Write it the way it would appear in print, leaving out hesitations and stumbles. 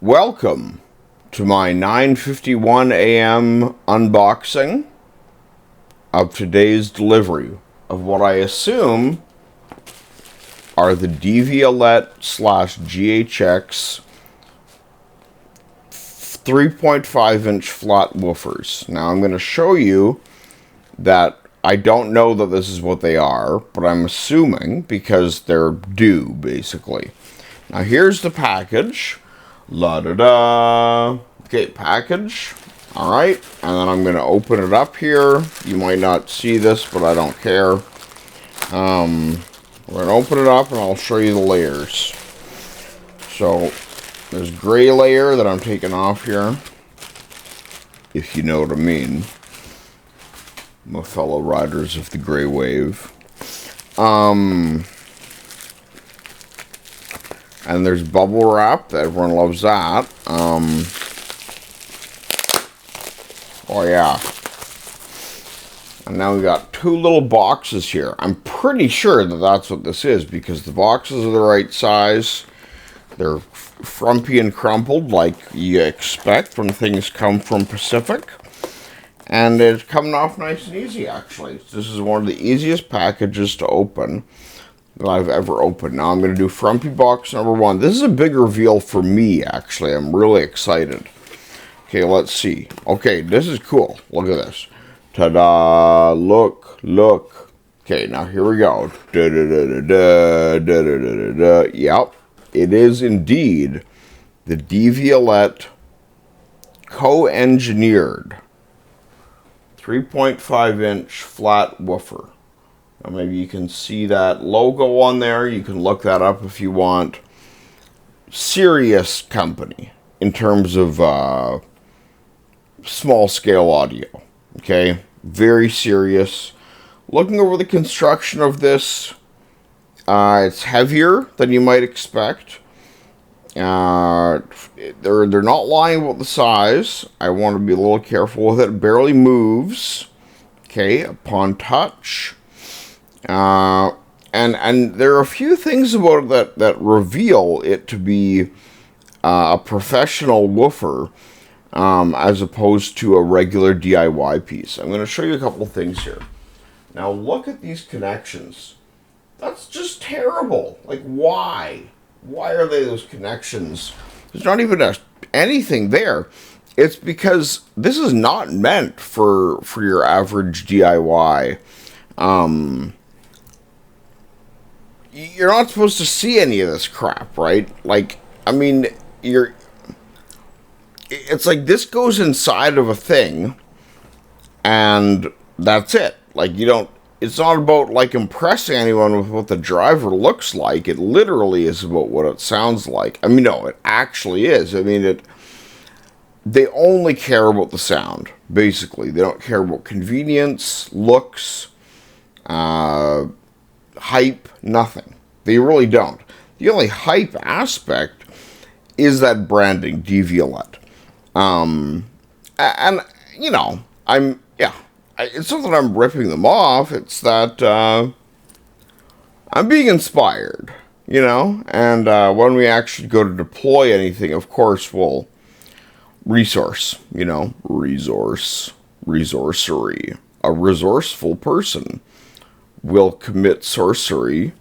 Welcome to my 9:51 a.m. unboxing of today's delivery of what I assume are the devi alet / GHX 3.5-inch flat woofers. Now I'm going to show you that I don't know that this is what they are, but I'm assuming because they're due, basically. Now here's the package. La-da-da. Okay, package. Alright, and then I'm going to open it up here. You might not see this, but I don't care. We're going to open it up and I'll show you the layers. So, there's gray layer that I'm taking off here. If you know what I mean. My fellow riders of the gray wave. And there's bubble wrap. Everyone loves that. Oh yeah. And now we got two little boxes here. I'm pretty sure that that's what this is because the boxes are the right size. They're frumpy and crumpled like you expect when things come from Pacific. And it's coming off nice and easy, actually. This is one of the easiest packages to open that I've ever opened. Now I'm going to do frumpy box number 1. This is a big reveal for me, actually. I'm really excited. Okay, let's see. Okay, this is cool. Look at this. Ta-da! Look, look. Okay, now here we go. Da-da-da-da-da, yep, it is indeed the devi alet co-engineered 3.5-inch flat woofer. Now maybe you can see that logo on there. You can look that up if you want. Serious company in terms of small scale audio. Okay, very serious. Looking over the construction of this, it's heavier than you might expect. They're not lying about the size. I want to be a little careful with it. It barely moves. Okay, upon touch. And there are a few things about it that reveal it to be a professional woofer as opposed to a regular DIY piece. I'm going to show you a couple of things here. Now look at these connections. That's just terrible. Like, why? Why are they those connections? There's not even anything there. It's because this is not meant for your average DIY. You're not supposed to see any of this crap, right? Like, I mean, it's like this goes inside of a thing, and that's it. Like, it's not about, like, impressing anyone with what the driver looks like. It literally is about what it sounds like. I mean, no, it actually is. I mean, they only care about the sound, basically. They don't care about convenience, looks, hype, nothing. They really don't. The only hype aspect is that branding, devi alet. And, you know, it's not that I'm ripping them off. It's that I'm being inspired, you know. And when we actually go to deploy anything, of course, we'll resource, you know, resourcery. A resourceful person will commit sorcery.